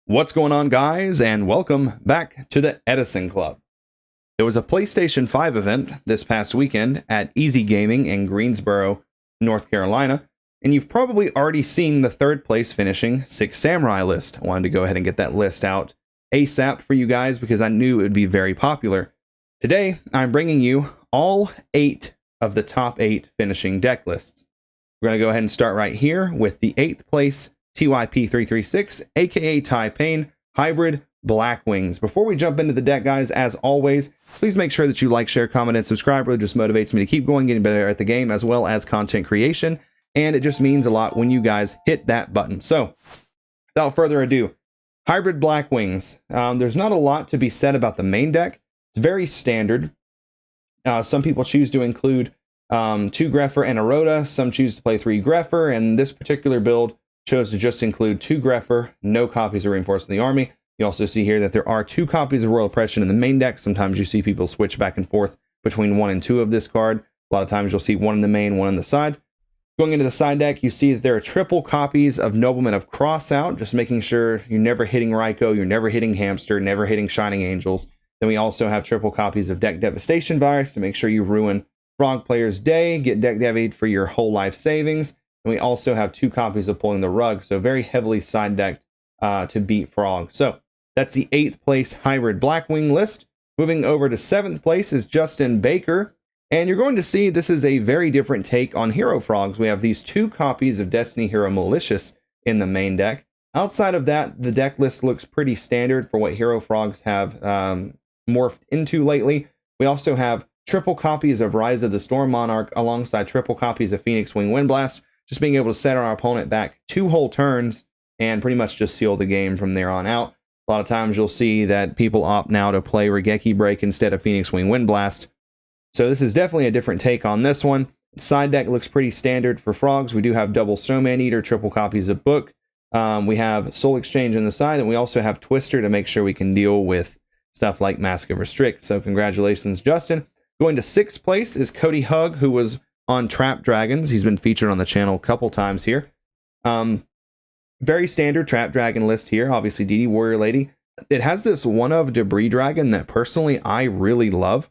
What's going on, guys, and welcome back to the Edison Club. There was a PlayStation 5 event this past weekend at Easy Gaming in Greensboro, North Carolina, and you've probably already seen the third place finishing Six Samurai list. I wanted to go ahead and get that list out ASAP for you guys because I knew it would be very popular. Today, I'm bringing you all 8 of the top 8 finishing deck lists. We're going to go ahead and start right here with the 8th place TYP336, aka Taipane Hybrid Blackwings. Before we jump into the deck, guys, as always, please make sure that you like, share, comment, and subscribe. It just motivates me to keep going, getting better at the game, as well as content creation, and it just means a lot when you guys hit that button. So, without further ado, Hybrid Blackwings. There's not a lot to be said about the main deck. It's very standard. Some people choose to include 2 Grepher and a Rhoda. Some choose to play 3 Grepher, and this particular build chose to just include 2 Grepher, no copies of Reinforced in the Army. You also see here that there are 2 copies of Royal Oppression in the main deck. Sometimes you see people switch back and forth between 1 and 2 of this card. A lot of times you'll see 1 in the main, 1 in the side. Going into the side deck, you see that there are triple copies of Noblemen of Crossout, just making sure you're never hitting Raikou, you're never hitting Hamster, never hitting Shining Angels. Then we also have triple copies of Deck Devastation Virus to make sure you ruin Frog player's day, get deck devied for your whole life savings. And we also have 2 copies of Pulling the Rug, so very heavily side decked to beat Frog. So that's the 8th place Hybrid Blackwing list. Moving over to 7th place is Justin Baker. And you're going to see this is a very different take on Hero Frogs. We have these 2 copies of Destiny Hero Malicious in the main deck. Outside of that, the deck list looks pretty standard for what Hero Frogs have morphed into lately. We also have triple copies of Rise of the Storm Monarch alongside triple copies of Phoenix Wing Windblast, just being able to set our opponent back 2 whole turns and pretty much just seal the game from there on out. A lot of times you'll see that people opt now to play Regeki Break instead of Phoenix Wing Windblast. So this is definitely a different take on this one. Side deck looks pretty standard for Frogs. We do have double Snowman Eater, triple copies of Book. We have Soul Exchange on the side, and we also have Twister to make sure we can deal with stuff like Mask of Restrict. So congratulations, Justin. Going to 6th place is Cody Hug, who was on Trap Dragons. He's been featured on the channel a couple times here. Very standard Trap Dragon list here. Obviously, DD Warrior Lady. It has this one of Debris Dragon that personally I really love.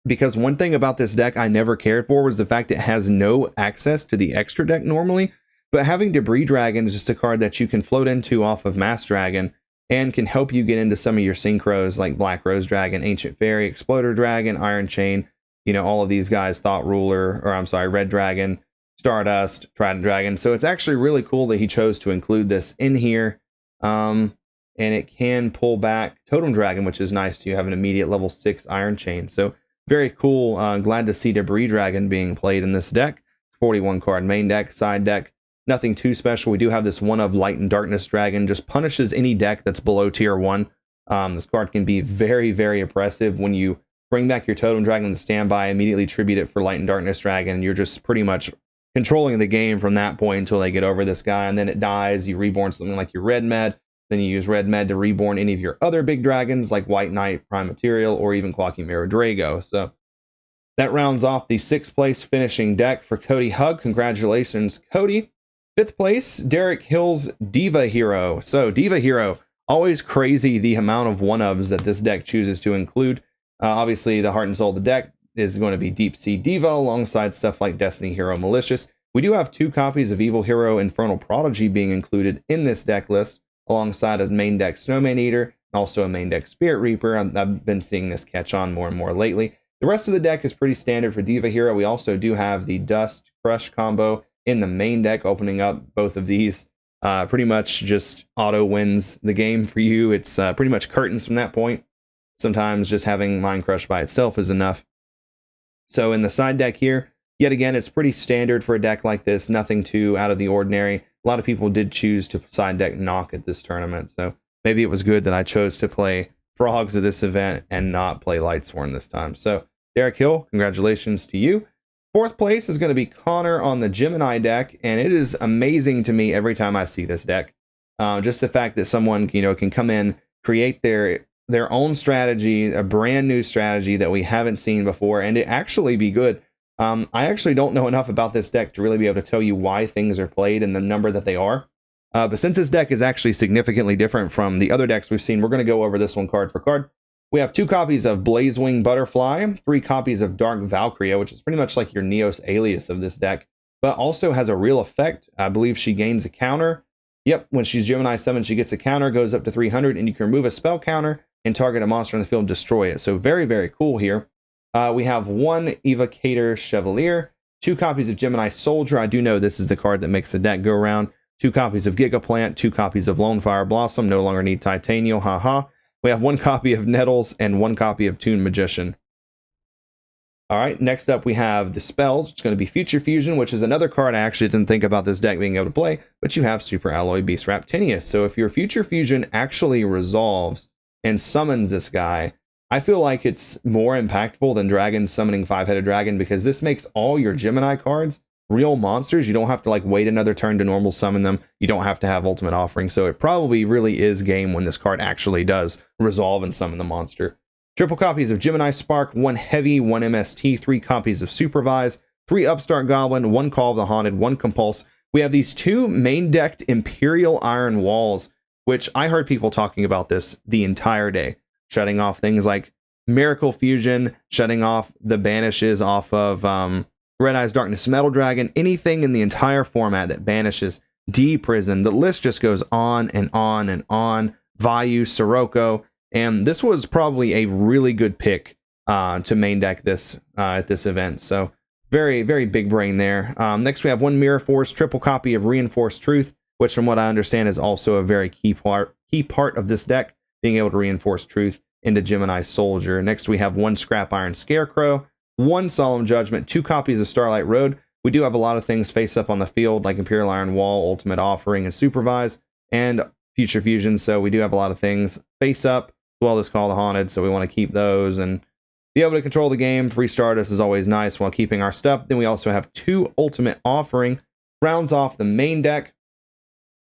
Because one thing about this deck I never cared for was the fact it has no access to the extra deck normally. But having Debris Dragon is just a card that you can float into off of Mass Dragon and can help you get into some of your synchros like Black Rose Dragon, Ancient Fairy, Exploder Dragon, Iron Chain. You know, all of these guys, Thought Ruler, or I'm sorry, Red Dragon, Stardust, Trident Dragon. So it's actually really cool that he chose to include this in here. And it can pull back Totem Dragon, which is nice. You have an immediate level 6 Iron Chain. So very cool. Glad to see Debris Dragon being played in this deck. 41 card main deck, side deck. Nothing too special. We do have this one of Light and Darkness Dragon. Just punishes any deck that's below tier 1. This card can be very, very oppressive when you bring back your Totem Dragon to standby, immediately tribute it for Light and Darkness Dragon, and you're just pretty much controlling the game from that point until they get over this guy, and then it dies. You reborn something like your Red Med, then you use Red Med to reborn any of your other big dragons like White Knight, Prime Material, or even Clocky Mirror Drago. So that rounds off the 6th place finishing deck for Cody Hug. Congratulations, Cody. 5th place, Derek Hill's Diva Hero. So Diva Hero, always crazy the amount of one-ofs that this deck chooses to include. Obviously, the heart and soul of the deck is going to be Deep Sea Diva alongside stuff like Destiny Hero Malicious. We do have 2 copies of Evil Hero Infernal Prodigy being included in this deck list alongside a main deck Snowman Eater and also a main deck Spirit Reaper. I've been seeing this catch on more and more lately. The rest of the deck is pretty standard for Diva Hero. We also do have the Dust Crush combo in the main deck, opening up both of these. Pretty much just auto wins the game for you. It's pretty much curtains from that point. Sometimes just having Mind Crush by itself is enough. So in the side deck here, yet again, it's pretty standard for a deck like this. Nothing too out of the ordinary. A lot of people did choose to side deck Knock at this tournament. So maybe it was good that I chose to play Frogs at this event and not play Lightsworn this time. So Derek Hill, congratulations to you. 4th place is going to be Connor on the Gemini deck, and it is amazing to me every time I see this deck. Just the fact that someone, can come in, create their own strategy, a brand new strategy that we haven't seen before, and it actually be good. I actually don't know enough about this deck to really be able to tell you why things are played and the number that they are. But since this deck is actually significantly different from the other decks we've seen, we're going to go over this one card for card. We have 2 copies of Blazewing Butterfly, 3 copies of Dark Valkyria, which is pretty much like your Neos alias of this deck, but also has a real effect. I believe she gains a counter. Yep, when she's Gemini 7, she gets a counter, goes up to 300, and you can remove a spell counter and target a monster in the field and destroy it. So very, very cool here. We have 1 Evocator Chevalier, 2 copies of Gemini Soldier. I do know this is the card that makes the deck go around. 2 copies of Gigaplant, 2 copies of Lone Fire Blossom, no longer need Titanial, haha. We have 1 copy of Nettles and 1 copy of Toon Magician. All right, next up we have the spells. It's going to be Future Fusion, which is another card I actually didn't think about this deck being able to play, but you have Super Alloy Beast Raptinius. So if your Future Fusion actually resolves and summons this guy, I feel like it's more impactful than Dragon summoning 5-headed dragon, because this makes all your Gemini cards real monsters. You don't have to like wait another turn to normal summon them. You don't have to have Ultimate Offering. So it probably really is game when this card actually does resolve and summon the monster. Triple copies of Gemini Spark, 1 Heavy, 1 MST, 3 copies of Supervise, 3 Upstart Goblin, 1 Call of the Haunted, 1 Compulse. We have these 2 main decked Imperial Iron Walls, which I heard people talking about this the entire day, shutting off things like Miracle Fusion, shutting off the banishes off of Red Eyes Darkness Metal Dragon, anything in the entire format that banishes D-Prison. The list just goes on and on and on. Vayu, Sirocco. And this was probably a really good pick to main deck this at this event. So very, very big brain there. Next, we have 1 Mirror Force, triple copy of Reinforced Truth, which from what I understand is also a very key part of this deck, being able to reinforce truth into Gemini Soldier. Next, we have 1 Scrap Iron Scarecrow, 1 Solemn Judgment, 2 copies of Starlight Road. We do have a lot of things face up on the field, like Imperial Iron Wall, Ultimate Offering, and Supervise, and Future Fusion. So we do have a lot of things face up. Well, this Call the Haunted, so we want to keep those and be able to control the game. Free Stardust is always nice while keeping our stuff. Then we also have 2 Ultimate Offering, rounds off the main deck.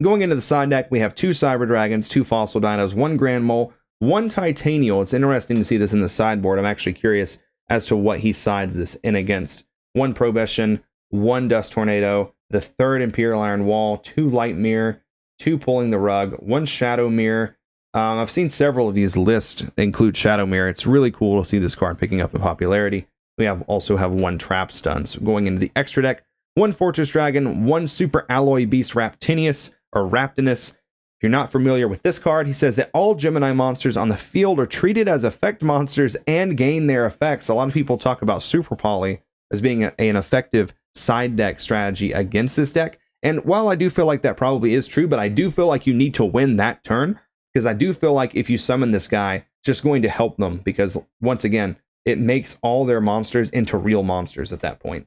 Going into the side deck, we have 2 Cyber Dragons, 2 Fossil Dinos, 1 Grand Mole, 1 Titanial. It's interesting to see this in the sideboard. I'm actually curious as to what he sides this in against. 1 Probestion, 1 Dust Tornado, the 3rd Imperial Iron Wall, 2 Light Mirror, 2 Pulling the Rug, 1 Shadow Mirror. I've seen several of these lists include Shadow Mirror. It's really cool to see this card picking up in popularity. We also have 1 Trap Stun. So going into the extra deck, 1 Fortress Dragon, 1 Super Alloy Beast Raptinius, or Raptinus. If you're not familiar with this card, he says that all Gemini monsters on the field are treated as effect monsters and gain their effects. A lot of people talk about Super Poly as being an effective side deck strategy against this deck. And while I do feel like that probably is true, but I do feel like you need to win that turn, because I do feel like if you summon this guy, it's just going to help them, because once again, it makes all their monsters into real monsters at that point.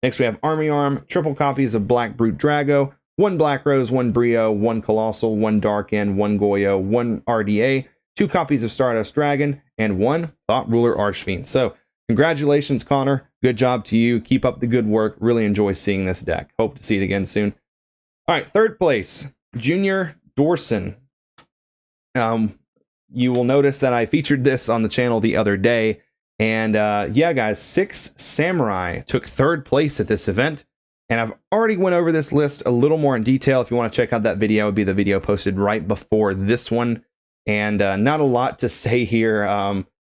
Next, we have Army Arm, triple copies of Black Brute Drago, 1 Black Rose, 1 Brio, 1 Colossal, 1 Dark End, 1 Goyo, 1 RDA, 2 copies of Stardust Dragon, and 1 Thought Ruler Archfiend. So congratulations, Connor. Good job to you. Keep up the good work. Really enjoy seeing this deck. Hope to see it again soon. All right, 3rd place, Junior Dorson. You will notice that I featured this on the channel the other day, and yeah, guys, 6 Samurai took 3rd place at this event, and I've already went over this list a little more in detail. If you want to check out that video, it would be the video posted right before this one, and not a lot to say here.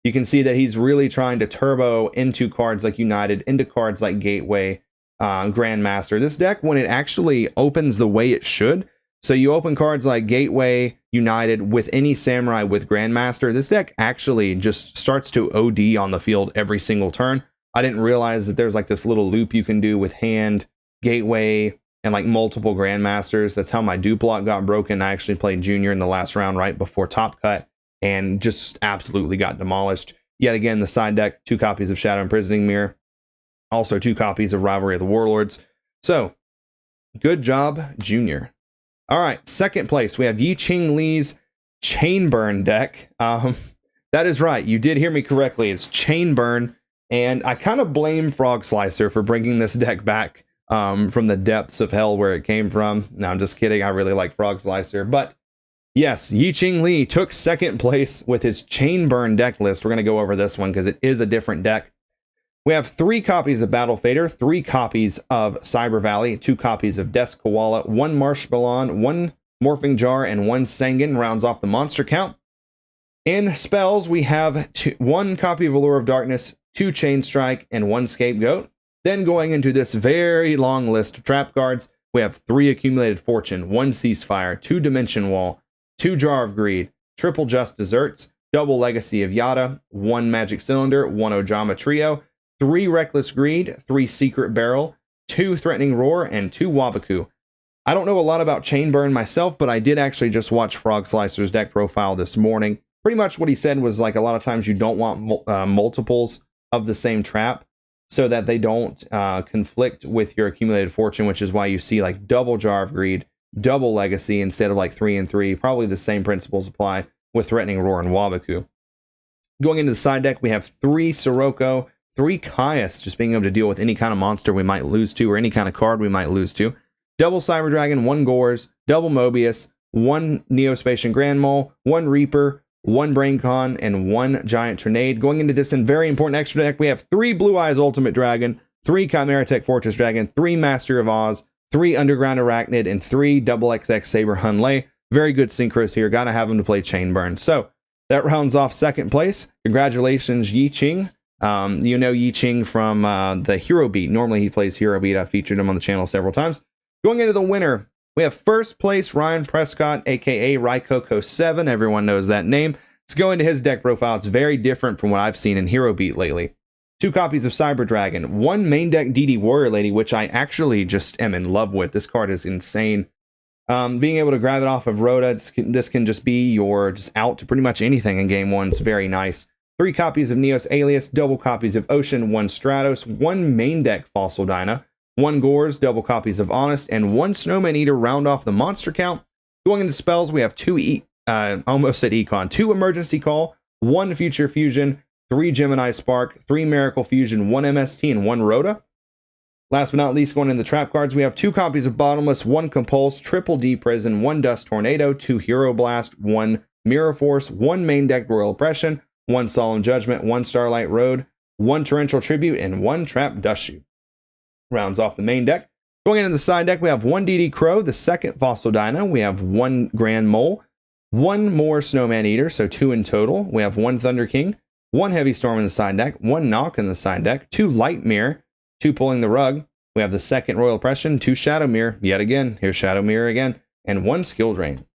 You can see that he's really trying to turbo into cards like United, into cards like Gateway, Grandmaster. This deck, when it actually opens the way it should, so you open cards like Gateway, United with any Samurai with Grandmaster, this deck actually just starts to OD on the field every single turn. I didn't realize that there's like this little loop you can do with Hand, Gateway, and like multiple Grandmasters. That's how my Duplock got broken. I actually played Junior in the last round right before Top Cut and just absolutely got demolished. Yet again, the side deck, 2 copies of Shadow Imprisoning Mirror, also 2 copies of Rivalry of the Warlords. So, good job, Junior. All right, 2nd place, we have Yi Ching Li's Chain Burn deck. That is right, you did hear me correctly. It's Chain Burn, and I kind of blame Frog Slicer for bringing this deck back from the depths of hell where it came from. No, I'm just kidding. I really like Frog Slicer, but yes, Yi Ching Li took 2nd place with his Chain Burn deck list. We're going to go over this one because it is a different deck. We have 3 copies of Battle Fader, 3 copies of Cyber Valley, 2 copies of Desk Koala, 1 Marsh Ballon, 1 Morphing Jar, and 1 Sangan rounds off the monster count. In spells, we have 1 copy of Allure of Darkness, 2 Chain Strike, and 1 Scapegoat. Then going into this very long list of trap cards, we have 3 Accumulated Fortune, 1 Ceasefire, 2 Dimension Wall, 2 Jar of Greed, triple Just Desserts, double Legacy of Yada, 1 Magic Cylinder, 1 Ojama Trio, 3 Reckless Greed, 3 Secret Barrel, 2 Threatening Roar, and 2 Wabaku. I don't know a lot about Chain Burn myself, but I did actually just watch Frog Slicer's deck profile this morning. Pretty much what he said was like a lot of times you don't want multiples of the same trap so that they don't conflict with your Accumulated Fortune, which is why you see like double Jar of Greed, double Legacy instead of like 3 and 3. Probably the same principles apply with Threatening Roar and Wabaku. Going into the side deck, we have 3 Sirocco, 3 Caius, just being able to deal with any kind of monster we might lose to or any kind of card we might lose to. Double Cyber Dragon, 1 Gores, double Mobius, 1 Neospatian Grand Mole, 1 Reaper, 1 Braincon, and 1 Giant Tornade. Going into this in very important extra deck, we have 3 Blue Eyes Ultimate Dragon, 3 Chimera Tech Fortress Dragon, 3 Master of Oz, 3 Underground Arachnid, and 3 XX Saber Hunlei. Very good synchros here. Gotta have them to play Chain Burn. So that rounds off second place. Congratulations, Yi Ching. You know Yi Ching from the Hero Beat. Normally he plays Hero Beat. I've featured him on the channel several times. Going into the winner, we have first place Ryan Prescott, aka Raikoko7. Everyone knows that name. Let's go into his deck profile. It's very different from what I've seen in Hero Beat lately. 2 copies of Cyber Dragon, 1 main deck DD Warrior Lady, which I actually just am in love with. This card is insane. Being able to grab it off of Rhoda, this can just be your just out to pretty much anything in game 1. It's very nice. 3 copies of Neos Alias, double copies of Ocean, 1 Stratos, 1 main deck Fossil Dyna, 1 Gores, double copies of Honest, and 1 Snowman Eater round off the monster count. Going into spells, we have 2 almost at Econ, 2 Emergency Call, 1 Future Fusion, 3 Gemini Spark, 3 Miracle Fusion, 1 MST, and 1 Rhoda. Last but not least, going into the trap cards, we have 2 copies of Bottomless, 1 Compulse, triple D Prison, 1 Dust Tornado, 2 Hero Blast, 1 Mirror Force, 1 main deck Royal Oppression, 1 Solemn Judgment, 1 Starlight Road, 1 Torrential Tribute, and 1 Trap Dust Shoot. Rounds off the main deck. Going into the side deck, we have 1 DD Crow, the 2nd Fossil Dyna. We have 1 Grand Mole, 1 more Snowman Eater, so 2 in total. We have 1 Thunder King, 1 Heavy Storm in the side deck, 1 Knock in the side deck, 2 Light Mirror, 2 Pulling the Rug. We have the 2nd Royal Oppression, 2 Shadow Mirror, yet again, here's Shadow Mirror again, and 1 Skill Drain.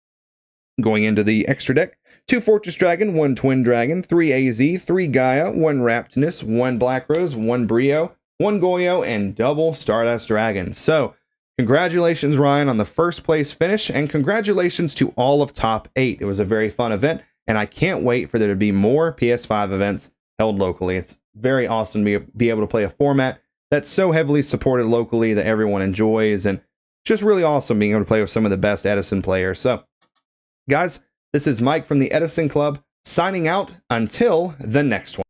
Going into the extra deck, 2 Fortress Dragon, 1 Twin Dragon, 3 AZ, 3 Gaia, 1 Raptinus, 1 Black Rose, 1 Brio, 1 Goyo, and double Stardust Dragon. So, congratulations, Ryan, on the first place finish, and congratulations to all of top 8. It was a very fun event, and I can't wait for there to be more PS5 events held locally. It's very awesome to be able to play a format that's so heavily supported locally that everyone enjoys, and just really awesome being able to play with some of the best Edison players. So, guys, this is Mike from the Edison Club, signing out until the next one.